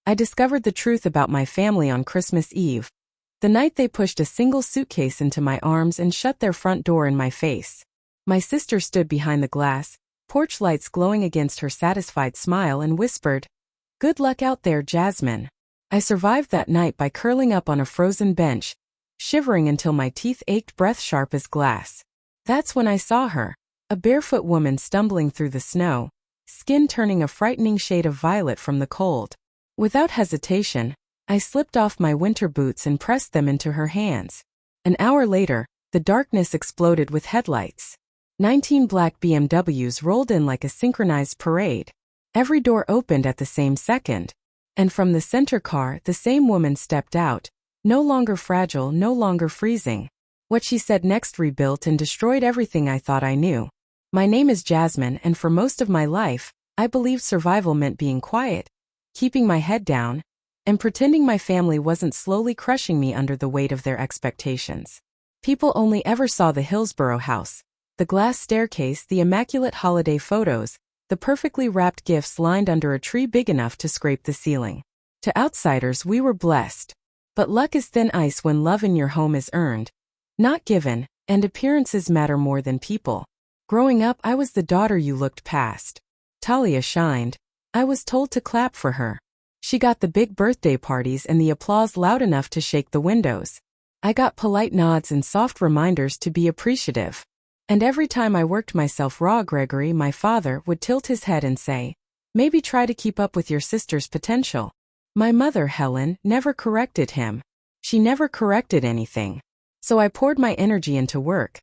I discovered the truth about my family on Christmas Eve, the night they pushed a single suitcase into my arms and shut their front door in my face. My sister stood behind the glass, porch lights glowing against her satisfied smile, and whispered, "Good luck out there, Jasmine." I survived that night by curling up on a frozen bench, shivering until my teeth ached, breath sharp as glass. That's when I saw her, a barefoot woman stumbling through the snow, skin turning a frightening shade of violet from the cold. Without hesitation, I slipped off my winter boots and pressed them into her hands. An hour later, the darkness exploded with headlights. 19 black BMWs rolled in like a synchronized parade. Every door opened at the same second. And from the center car, the same woman stepped out, no longer fragile, no longer freezing. What she said next rebuilt and destroyed everything I thought I knew. My name is Jasmine, and for most of my life, I believed survival meant being quiet, keeping my head down, and pretending my family wasn't slowly crushing me under the weight of their expectations. People only ever saw the Hillsborough house, the glass staircase, the immaculate holiday photos, the perfectly wrapped gifts lined under a tree big enough to scrape the ceiling. To outsiders, we were blessed. But luck is thin ice when love in your home is earned, not given, and appearances matter more than people. Growing up, I was the daughter you looked past. Talia shined. I was told to clap for her. She got the big birthday parties and the applause loud enough to shake the windows. I got polite nods and soft reminders to be appreciative. And every time I worked myself raw, Gregory, my father, would tilt his head and say, "Maybe try to keep up with your sister's potential." My mother, Helen, never corrected him. She never corrected anything. So I poured my energy into work.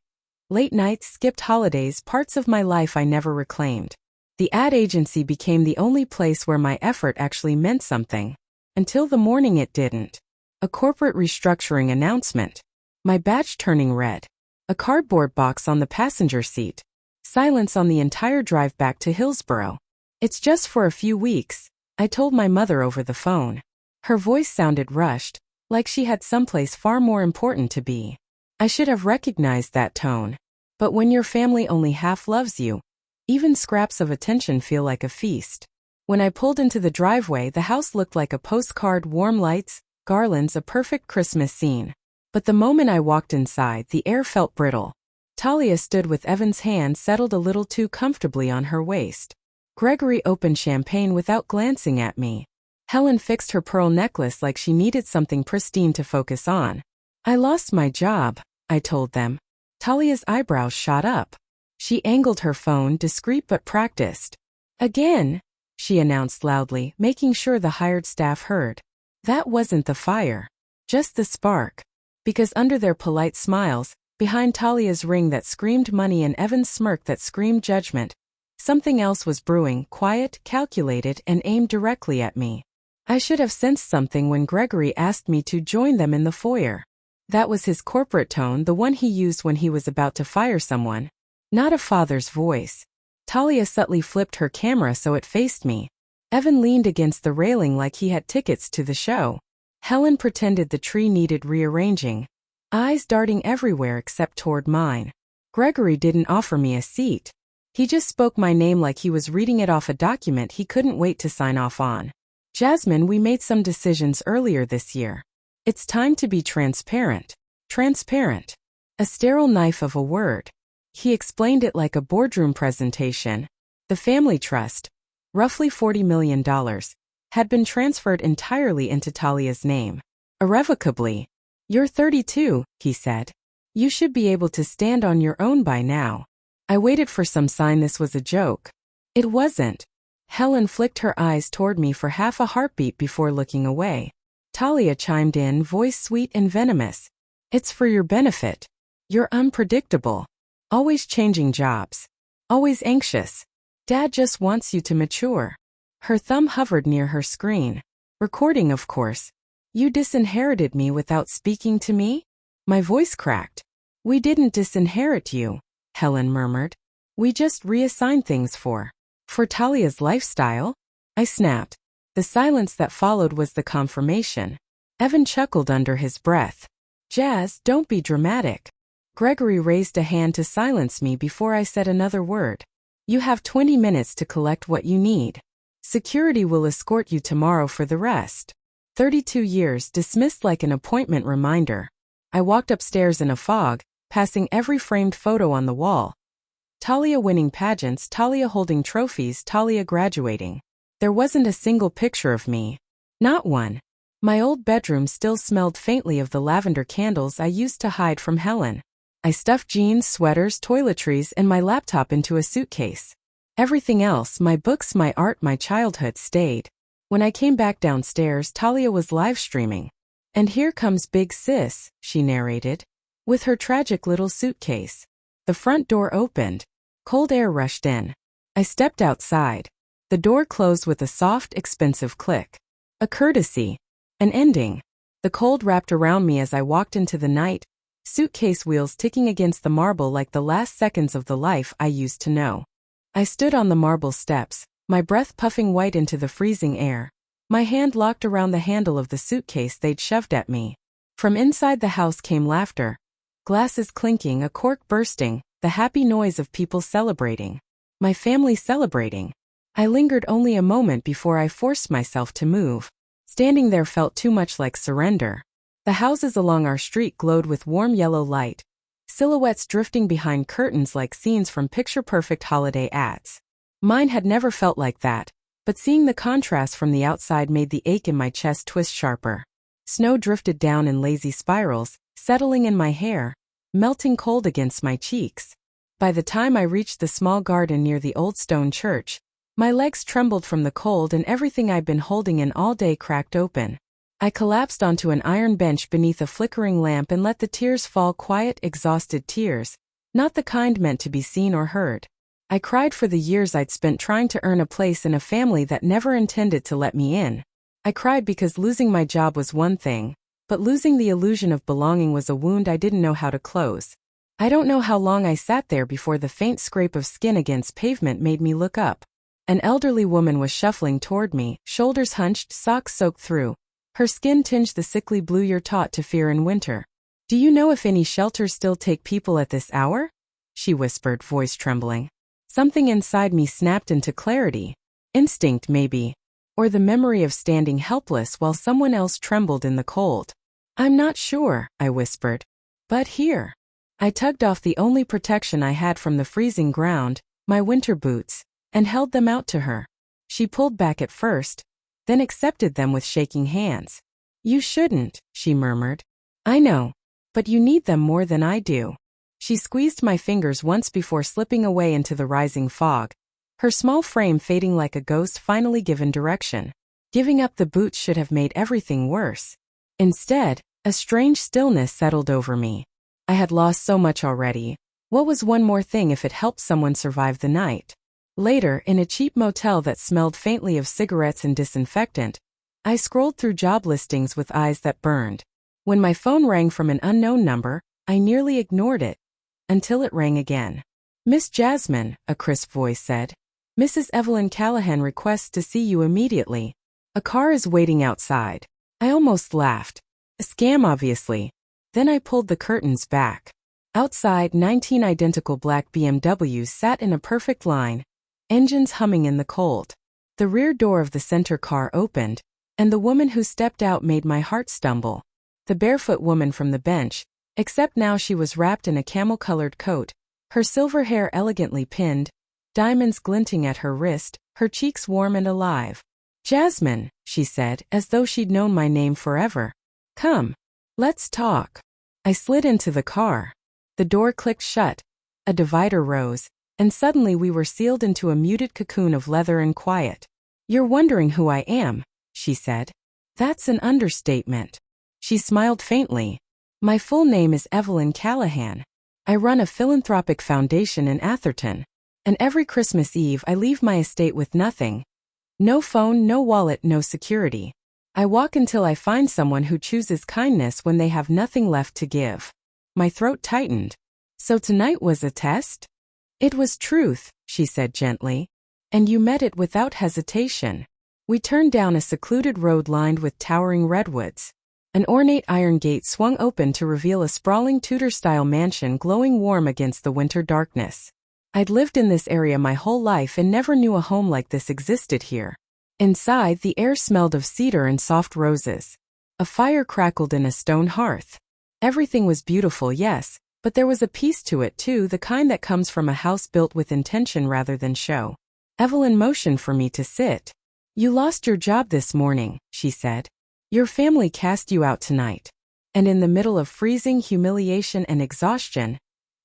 Late nights, skipped holidays, parts of my life I never reclaimed. The ad agency became the only place where my effort actually meant something. Until the morning it didn't. A corporate restructuring announcement. My badge turning red. A cardboard box on the passenger seat. Silence on the entire drive back to Hillsborough. "It's just for a few weeks," I told my mother over the phone. Her voice sounded rushed, like she had someplace far more important to be. I should have recognized that tone. But when your family only half loves you, even scraps of attention feel like a feast. When I pulled into the driveway, the house looked like a postcard, warm lights, garlands, a perfect Christmas scene. But the moment I walked inside, the air felt brittle. Talia stood with Evan's hand settled a little too comfortably on her waist. Gregory opened champagne without glancing at me. Helen fixed her pearl necklace like she needed something pristine to focus on. "I lost my job," I told them. Talia's eyebrows shot up. She angled her phone, discreet but practiced. "Again," she announced loudly, making sure the hired staff heard. That wasn't the fire. Just the spark. Because under their polite smiles, behind Talia's ring that screamed money and Evan's smirk that screamed judgment, something else was brewing, quiet, calculated, and aimed directly at me. I should have sensed something when Gregory asked me to join them in the foyer. That was his corporate tone, the one he used when he was about to fire someone. Not a father's voice. Talia subtly flipped her camera so it faced me. Evan leaned against the railing like he had tickets to the show. Helen pretended the tree needed rearranging, eyes darting everywhere except toward mine. Gregory didn't offer me a seat. He just spoke my name like he was reading it off a document he couldn't wait to sign off on. "Jasmine, we made some decisions earlier this year. It's time to be transparent." Transparent. A sterile knife of a word. He explained it like a boardroom presentation. The family trust, roughly $40 million, had been transferred entirely into Talia's name. Irrevocably. "You're 32, he said. "You should be able to stand on your own by now." I waited for some sign this was a joke. It wasn't. Helen flicked her eyes toward me for half a heartbeat before looking away. Talia chimed in, voice sweet and venomous. "It's for your benefit. You're unpredictable. Always changing jobs. Always anxious. Dad just wants you to mature." Her thumb hovered near her screen. "Recording, of course. You disinherited me without speaking to me?" My voice cracked. "We didn't disinherit you," Helen murmured. "We just reassigned things for Talia's lifestyle." I snapped. The silence that followed was the confirmation. Evan chuckled under his breath. "Jazz, don't be dramatic." Gregory raised a hand to silence me before I said another word. "You have 20 minutes to collect what you need." Security will escort you tomorrow for the rest. 32 years dismissed like an appointment reminder. I walked upstairs in a fog, passing every framed photo on the wall. Talia winning pageants, Talia holding trophies, Talia graduating. There wasn't a single picture of me. Not one. My old bedroom still smelled faintly of the lavender candles I used to hide from Helen. I stuffed jeans, sweaters, toiletries, and my laptop into a suitcase. Everything else, my books, my art, my childhood, stayed. When I came back downstairs, Talia was live streaming. "And here comes Big Sis," she narrated, with her tragic little suitcase. The front door opened. Cold air rushed in. I stepped outside. The door closed with a soft, expensive click. A courtesy. An ending. The cold wrapped around me as I walked into the night, suitcase wheels ticking against the marble like the last seconds of the life I used to know. I stood on the marble steps, my breath puffing white into the freezing air. My hand locked around the handle of the suitcase they'd shoved at me. From inside the house came laughter. Glasses clinking, a cork bursting, the happy noise of people celebrating. My family celebrating. I lingered only a moment before I forced myself to move. Standing there felt too much like surrender. The houses along our street glowed with warm yellow light, silhouettes drifting behind curtains like scenes from picture-perfect holiday ads. Mine had never felt like that, but seeing the contrast from the outside made the ache in my chest twist sharper. Snow drifted down in lazy spirals, settling in my hair, melting cold against my cheeks. By the time I reached the small garden near the old stone church, my legs trembled from the cold and everything I'd been holding in all day cracked open. I collapsed onto an iron bench beneath a flickering lamp and let the tears fall, quiet, exhausted tears, not the kind meant to be seen or heard. I cried for the years I'd spent trying to earn a place in a family that never intended to let me in. I cried because losing my job was one thing, but losing the illusion of belonging was a wound I didn't know how to close. I don't know how long I sat there before the faint scrape of skin against pavement made me look up. An elderly woman was shuffling toward me, shoulders hunched, socks soaked through. Her skin tinged the sickly blue you're taught to fear in winter. "Do you know if any shelters still take people at this hour?" she whispered, voice trembling. Something inside me snapped into clarity. Instinct, maybe. Or the memory of standing helpless while someone else trembled in the cold. "I'm not sure," I whispered. "But here." I tugged off the only protection I had from the freezing ground, my winter boots, and held them out to her. She pulled back at first, then accepted them with shaking hands. "You shouldn't," she murmured. "I know. But you need them more than I do." She squeezed my fingers once before slipping away into the rising fog, her small frame fading like a ghost finally given direction. Giving up the boots should have made everything worse. Instead, a strange stillness settled over me. I had lost so much already. What was one more thing if it helped someone survive the night? Later, in a cheap motel that smelled faintly of cigarettes and disinfectant, I scrolled through job listings with eyes that burned. When my phone rang from an unknown number, I nearly ignored it, until it rang again. "Miss Jasmine," a crisp voice said. "Mrs. Evelyn Callahan requests to see you immediately. A car is waiting outside." I almost laughed. A scam, obviously. Then I pulled the curtains back. Outside, 19 identical black BMWs sat in a perfect line, engines humming in the cold. The rear door of the center car opened, and the woman who stepped out made my heart stumble. The barefoot woman from the bench, except now she was wrapped in a camel-colored coat, her silver hair elegantly pinned, diamonds glinting at her wrist, her cheeks warm and alive. "Jasmine," she said, as though she'd known my name forever. "Come. Let's talk." I slid into the car. The door clicked shut, a divider rose, and suddenly we were sealed into a muted cocoon of leather and quiet. "You're wondering who I am," she said. "That's an understatement." She smiled faintly. "My full name is Evelyn Callahan. I run a philanthropic foundation in Atherton. And every Christmas Eve I leave my estate with nothing. No phone, no wallet, no security. I walk until I find someone who chooses kindness when they have nothing left to give." My throat tightened. "So tonight was a test?" "It was truth," she said gently. "And you met it without hesitation." We turned down a secluded road lined with towering redwoods. An ornate iron gate swung open to reveal a sprawling Tudor-style mansion glowing warm against the winter darkness. I'd lived in this area my whole life and never knew a home like this existed here. Inside, the air smelled of cedar and soft roses. A fire crackled in a stone hearth. Everything was beautiful, yes, but there was a peace to it too, the kind that comes from a house built with intention rather than show. Evelyn motioned for me to sit. "You lost your job this morning," she said. "Your family cast you out tonight. And in the middle of freezing, humiliation, and exhaustion,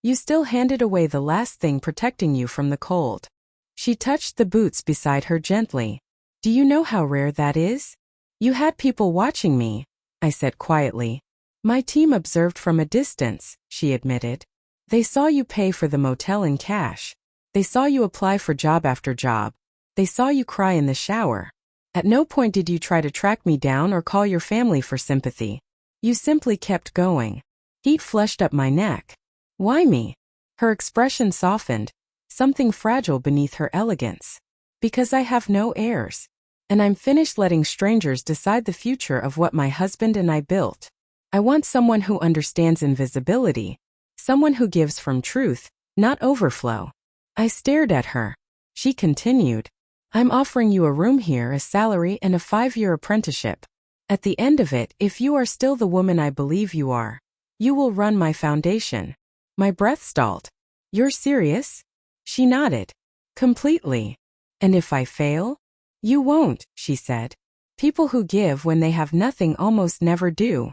you still handed away the last thing protecting you from the cold." She touched the boots beside her gently. "Do you know how rare that is?" "You had people watching me," I said quietly. "My team observed from a distance," she admitted. "They saw you pay for the motel in cash. They saw you apply for job after job. They saw you cry in the shower. At no point did you try to track me down or call your family for sympathy. You simply kept going." Heat flushed up my neck. "Why me?" Her expression softened, something fragile beneath her elegance. "Because I have no heirs. And I'm finished letting strangers decide the future of what my husband and I built. I want someone who understands invisibility, someone who gives from truth, not overflow." I stared at her. She continued, "I'm offering you a room here, a salary, and a 5-year apprenticeship. At the end of it, if you are still the woman I believe you are, you will run my foundation." My breath stalled. "You're serious?" She nodded. "Completely." "And if I fail?" "You won't," she said. "People who give when they have nothing almost never do."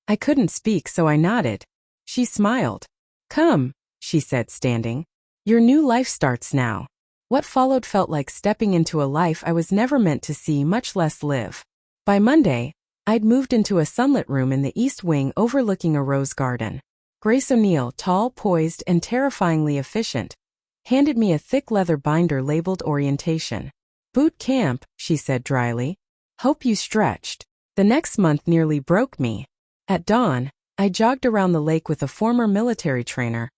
I couldn't speak, so I nodded. She smiled. "Come," she said, standing. "Your new life starts now." What followed felt like stepping into a life I was never meant to see, much less live. By Monday, I'd moved into a sunlit room in the east wing overlooking a rose garden. Grace O'Neill, tall, poised, and terrifyingly efficient, handed me a thick leather binder labeled Orientation. "Boot camp," she said dryly. "Hope you stretched." The next month nearly broke me. At dawn, I jogged around the lake with a former military trainer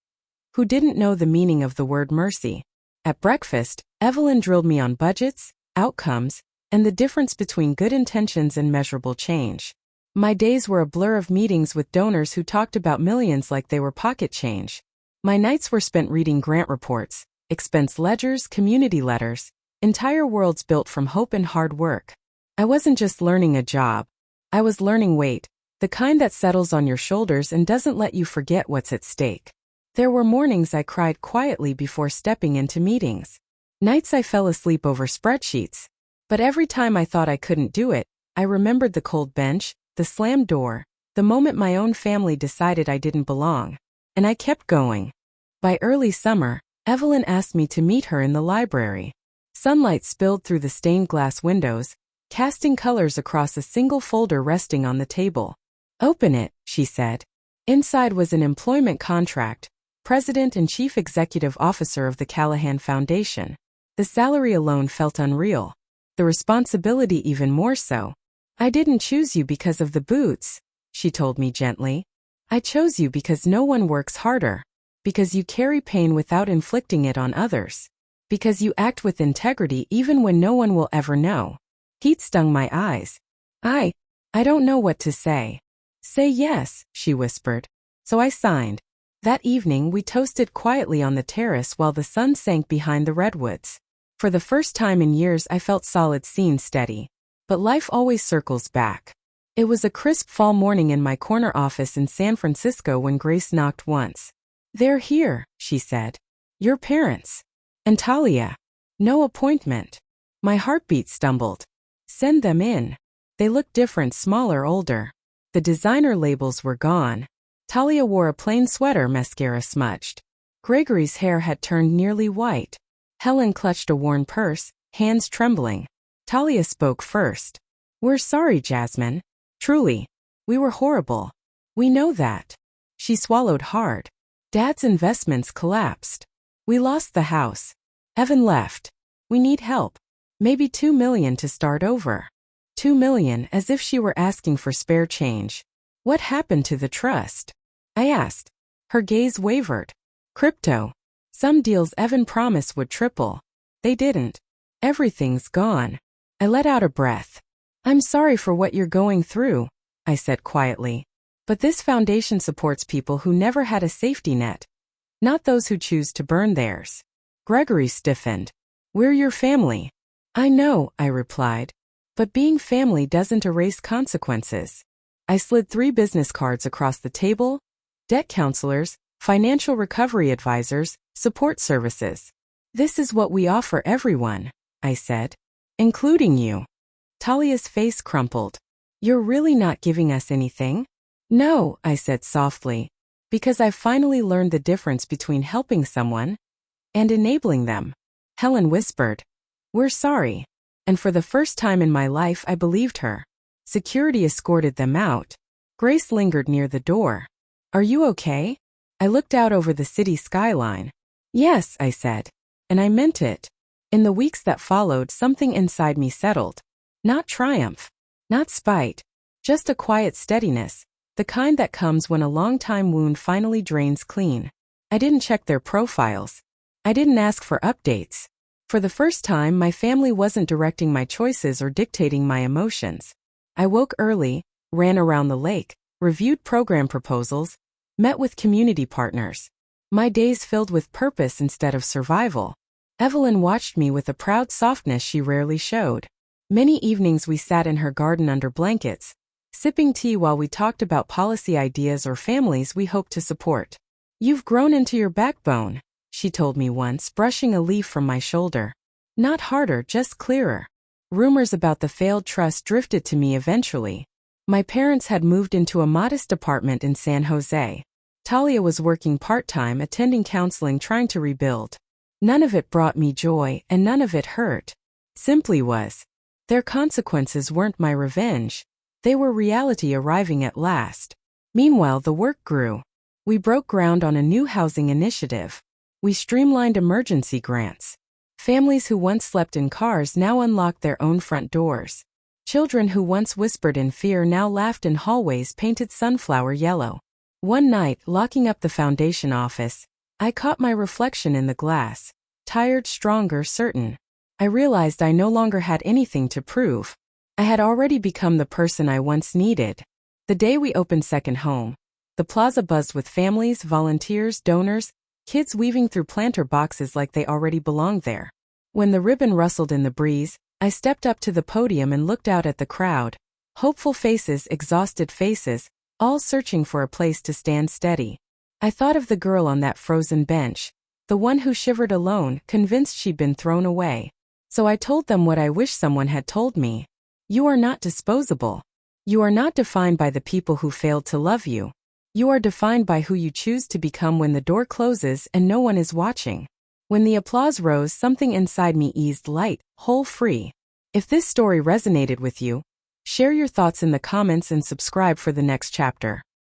who didn't know the meaning of the word mercy. At breakfast, Evelyn drilled me on budgets, outcomes, and the difference between good intentions and measurable change. My days were a blur of meetings with donors who talked about millions like they were pocket change. My nights were spent reading grant reports, expense ledgers, community letters, entire worlds built from hope and hard work. I wasn't just learning a job. I was learning weight, the kind that settles on your shoulders and doesn't let you forget what's at stake. There were mornings I cried quietly before stepping into meetings. Nights I fell asleep over spreadsheets. But every time I thought I couldn't do it, I remembered the cold bench, the slammed door, the moment my own family decided I didn't belong. And I kept going. By early summer, Evelyn asked me to meet her in the library. Sunlight spilled through the stained glass windows, casting colors across a single folder resting on the table. "Open it," she said. Inside was an employment contract, President and Chief Executive Officer of the Callahan Foundation. The salary alone felt unreal. The responsibility even more so. "I didn't choose you because of the boots," she told me gently. "I chose you because no one works harder. Because you carry pain without inflicting it on others. Because you act with integrity even when no one will ever know." Heat stung my eyes. I don't know what to say." "Say yes," she whispered. So I signed. That evening we toasted quietly on the terrace while the sun sank behind the redwoods. For the first time in years I felt solid, seen, steady. But life always circles back. It was a crisp fall morning in my corner office in San Francisco when Grace knocked once. "They're here," she said. "Your parents." "And Talia." "No appointment." My heartbeat stumbled. "Send them in." They looked different, smaller, older. The designer labels were gone. Talia wore a plain sweater, mascara smudged. Gregory's hair had turned nearly white. Helen clutched a worn purse, hands trembling. Talia spoke first. "We're sorry, Jasmine. Truly. We were horrible. We know that." She swallowed hard. "Dad's investments collapsed. We lost the house. Evan left. We need help. Maybe $2 million to start over." $2 million, as if she were asking for spare change. "What happened to the trust?" I asked. Her gaze wavered. "Crypto. Some deals Evan promised would triple. They didn't. Everything's gone." I let out a breath. "I'm sorry for what you're going through," I said quietly. "But this foundation supports people who never had a safety net. Not those who choose to burn theirs." Gregory stiffened. "We're your family." I know, I replied. But being family doesn't erase consequences. I slid 3 business cards across the table: debt counselors, financial recovery advisors, support services. This is what we offer everyone, I said. Including you. Talia's face crumpled. You're really not giving us anything? No, I said softly, because I've finally learned the difference between helping someone and enabling them. Helen whispered, We're sorry. And for the first time in my life I believed her. Security escorted them out. Grace lingered near the door. Are you okay? I looked out over the city skyline. Yes, I said. And I meant it. In the weeks that followed, something inside me settled. Not triumph. Not spite. Just a quiet steadiness, the kind that comes when a long-time wound finally drains clean. I didn't check their profiles. I didn't ask for updates. For the first time, my family wasn't directing my choices or dictating my emotions. I woke early, ran around the lake, reviewed program proposals, met with community partners. My days filled with purpose instead of survival. Evelyn watched me with a proud softness she rarely showed. Many evenings we sat in her garden under blankets, sipping tea while we talked about policy ideas or families we hoped to support. You've grown into your backbone, she told me once, brushing a leaf from my shoulder. Not harder, just clearer. Rumors about the failed trust drifted to me eventually. My parents had moved into a modest apartment in San Jose. Talia was working part-time, attending counseling, trying to rebuild. None of it brought me joy, and none of it hurt. Simply was. Their consequences weren't my revenge. They were reality arriving at last. Meanwhile, the work grew. We broke ground on a new housing initiative. We streamlined emergency grants. Families who once slept in cars now unlocked their own front doors. Children who once whispered in fear now laughed in hallways painted sunflower yellow. One night, locking up the foundation office, I caught my reflection in the glass. Tired, stronger, certain. I realized I no longer had anything to prove. I had already become the person I once needed. The day we opened Second Home, the plaza buzzed with families, volunteers, donors, kids weaving through planter boxes like they already belonged there. When the ribbon rustled in the breeze, I stepped up to the podium and looked out at the crowd. Hopeful faces, exhausted faces, all searching for a place to stand steady. I thought of the girl on that frozen bench, the one who shivered alone, convinced she'd been thrown away. So I told them what I wish someone had told me. You are not disposable. You are not defined by the people who failed to love you. You are defined by who you choose to become when the door closes and no one is watching. When the applause rose, something inside me eased light, whole, free. If this story resonated with you, share your thoughts in the comments and subscribe for the next chapter.